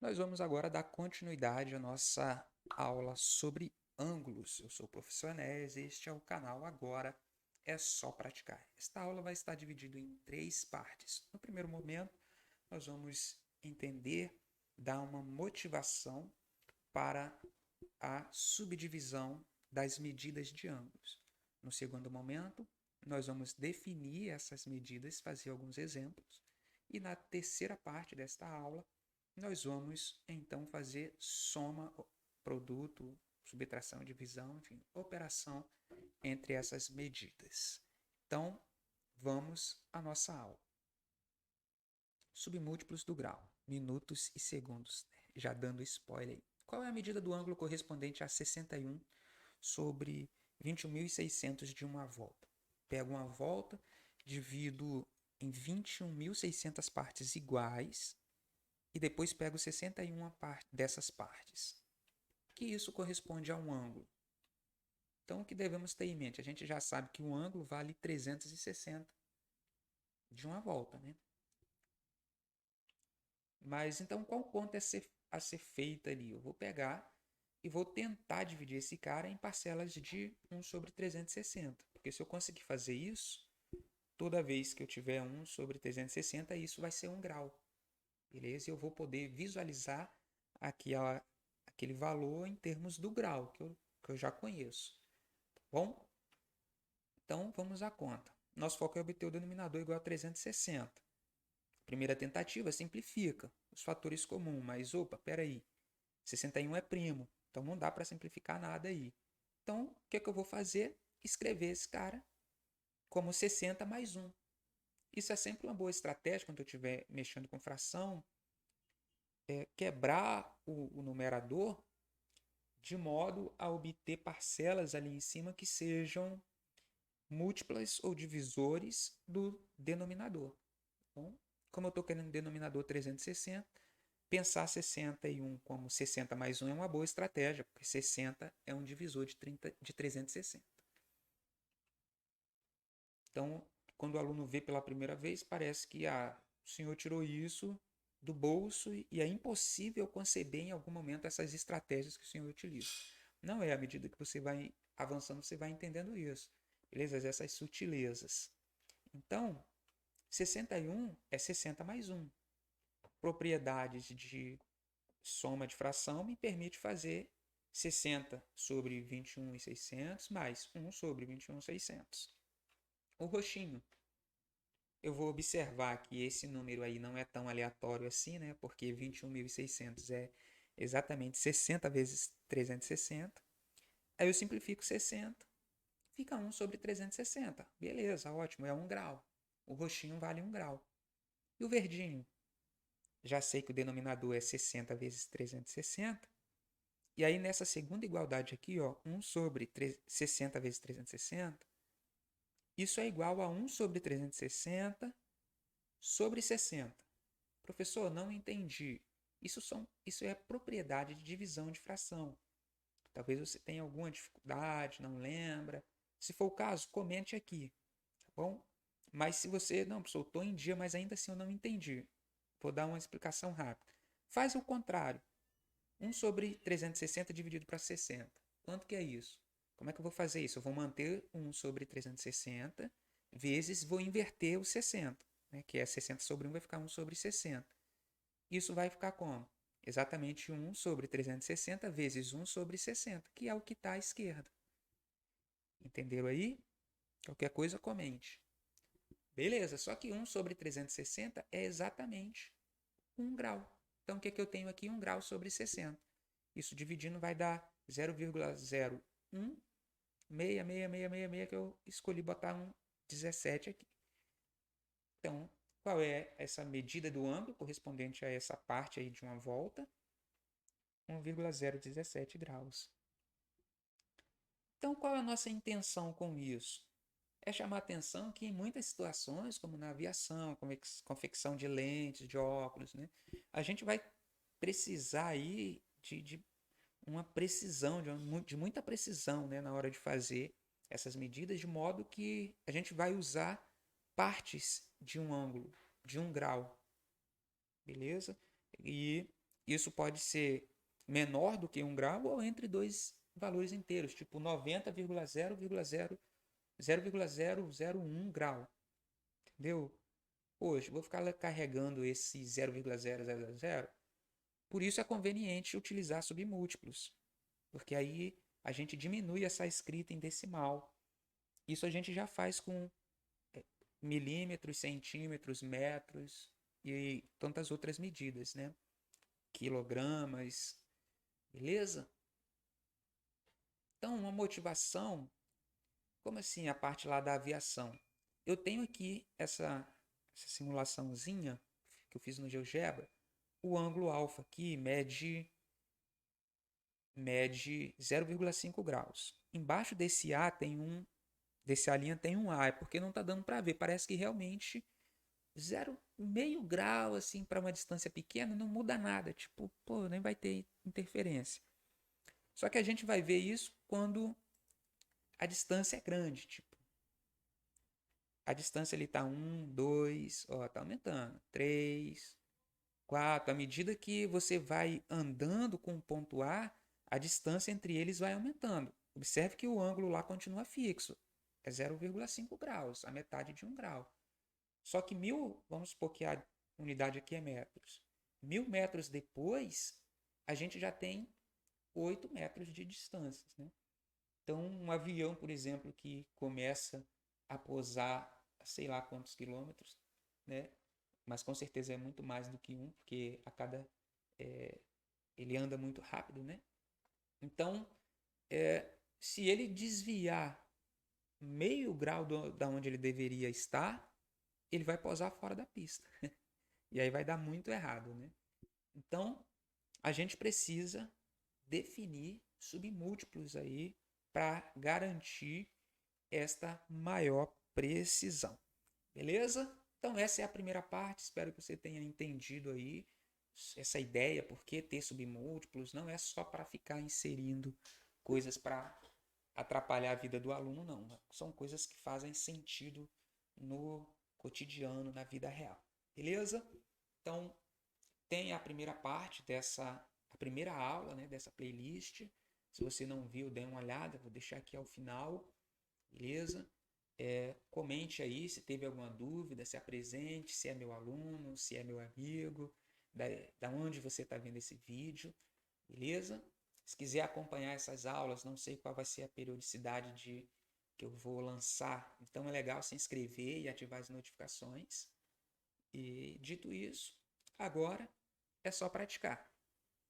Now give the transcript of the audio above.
Nós vamos agora dar continuidade à nossa aula sobre ângulos. Eu sou o professor Enéas e este é o canal Agora é Só Praticar. Esta aula vai estar dividida em 3 partes. No primeiro momento, nós vamos entender, dar uma motivação para a subdivisão das medidas de ângulos. No segundo momento, nós vamos definir essas medidas, fazer alguns exemplos. E na terceira parte desta aula, nós vamos então fazer soma, produto, subtração, divisão, enfim, operação entre essas medidas. Então, vamos à nossa aula. Submúltiplos do grau, minutos e segundos. Já dando spoiler aí. Qual é a medida do ângulo correspondente a 61 sobre 21.600 de uma volta? Pego uma volta, divido em 21.600 partes iguais e depois pego 61 dessas partes. Que isso corresponde a um ângulo. Então, o que devemos ter em mente? A gente já sabe que um ângulo vale 360 de uma volta, né? Mas então, qual conta a ser feita ali? Eu vou pegar e vou tentar dividir esse cara em parcelas de 1 sobre 360. Porque se eu conseguir fazer isso, toda vez que eu tiver 1 sobre 360, isso vai ser 1 grau. Beleza? E eu vou poder visualizar aquele valor em termos do grau, que eu já conheço. Bom, então vamos à conta. Nosso foco é obter o denominador igual a 360. Primeira tentativa simplifica os fatores comuns, mas opa, peraí, 61 é primo, então não dá para simplificar nada aí. Então, o que, é que eu vou fazer? Escrever esse cara como 60 mais 1. Isso é sempre uma boa estratégia quando eu estiver mexendo com fração, quebrar o numerador de modo a obter parcelas ali em cima que sejam múltiplas ou divisores do denominador. Então, como eu estou querendo um denominador 360, pensar 61 como 60 mais 1 é uma boa estratégia, porque 60 é um divisor de 360. Então, quando o aluno vê pela primeira vez, parece que o senhor tirou isso do bolso e é impossível conceber em algum momento essas estratégias que o senhor utiliza. Não é à medida que você vai avançando, você vai entendendo isso. Beleza? Essas sutilezas. Então, 61 é 60 mais 1. Propriedades de soma de fração me permite fazer 60 sobre 21.600 mais 1 sobre 21.600. O roxinho, eu vou observar que esse número aí não é tão aleatório assim, né? Porque 21.600 é exatamente 60 vezes 360. Aí eu simplifico 60, fica 1 sobre 360. Beleza, ótimo, é 1 grau. O roxinho vale 1 grau. E o verdinho? Já sei que o denominador é 60 vezes 360. E aí nessa segunda igualdade aqui, ó, 1 sobre 60 vezes 360, isso é igual a 1 sobre 360 sobre 60. Professor, não entendi. Isso é propriedade de divisão de fração. Talvez você tenha alguma dificuldade, não lembra. Se for o caso, comente aqui, tá bom? Mas se você, não, professor, estou em dia, mas ainda assim eu não entendi. Vou dar uma explicação rápida. Faz o contrário. 1 sobre 360 dividido para 60. Quanto que é isso? Como é que eu vou fazer isso? Eu vou manter 1 sobre 360 vezes vou inverter o 60, né? Que é 60 sobre 1 vai ficar 1 sobre 60. Isso vai ficar como? Exatamente 1 sobre 360 vezes 1 sobre 60, que é o que está à esquerda. Entenderam aí? Qualquer coisa, comente. Beleza, só que 1 sobre 360 é exatamente 1 grau. Então, o que, é que eu tenho aqui? 1 grau sobre 60. Isso dividindo vai dar 0,01666666, que eu escolhi botar um 17 aqui. Então, qual é essa medida do ângulo correspondente a essa parte aí de uma volta? 1,017 graus. Então, qual é a nossa intenção com isso? É chamar a atenção que em muitas situações, como na aviação, confecção de lentes, de óculos, né, a gente vai precisar aí de uma precisão, de muita precisão, né, na hora de fazer essas medidas, de modo que a gente vai usar partes de um ângulo, de 1 grau, beleza? E Isso pode ser menor do que 1 grau ou entre dois valores inteiros, tipo 90,0,0,0,001 grau, entendeu? Poxa, vou ficar carregando esse 0,000. Por isso é conveniente utilizar submúltiplos, porque aí a gente diminui essa escrita em decimal. Isso a gente já faz com milímetros, centímetros, metros e tantas outras medidas, né? Quilogramas, beleza? Então, uma motivação, como assim a parte lá da aviação? Eu tenho aqui essa simulaçãozinha que eu fiz no GeoGebra. O ângulo alfa aqui mede 0,5 graus. Embaixo desse A tem desse A' tem um A, é porque não está dando para ver. Parece que realmente 0,5 grau assim para uma distância pequena não muda nada, tipo, pô, nem vai ter interferência. Só que a gente vai ver isso quando a distância é grande, tipo, a distância ali tá 1, 2, ó, tá aumentando, 3, 4. À medida que você vai andando com o ponto a distância entre eles vai aumentando. Observe que o ângulo lá continua fixo. É 0,5 graus, a metade de 1 grau. Só que vamos supor que a unidade aqui é metros. 1.000 metros depois, a gente já tem 8 metros de distância, né? Então, um avião, por exemplo, que começa a pousar a sei lá quantos quilômetros, né? Mas com certeza é muito mais do que um, porque é, ele anda muito rápido, né? Então, se ele desviar meio grau da onde ele deveria estar, ele vai pousar fora da pista. E aí vai dar muito errado, né? Então, a gente precisa definir submúltiplos aí para garantir esta maior precisão. Beleza? Então essa é a primeira parte, espero que você tenha entendido aí essa ideia, por que ter submúltiplos, não é só para ficar inserindo coisas para atrapalhar a vida do aluno, não. São coisas que fazem sentido no cotidiano, na vida real. Beleza? Então, tem a primeira parte a primeira aula, né, dessa playlist. Se você não viu, dê uma olhada, vou deixar aqui ao final, beleza? Comente aí se teve alguma dúvida, se apresente, se é meu aluno, se é meu amigo, da onde você está vendo esse vídeo, beleza? Se quiser acompanhar essas aulas, não sei qual vai ser a periodicidade que eu vou lançar, então é legal se inscrever e ativar as notificações. E dito isso, agora é só praticar.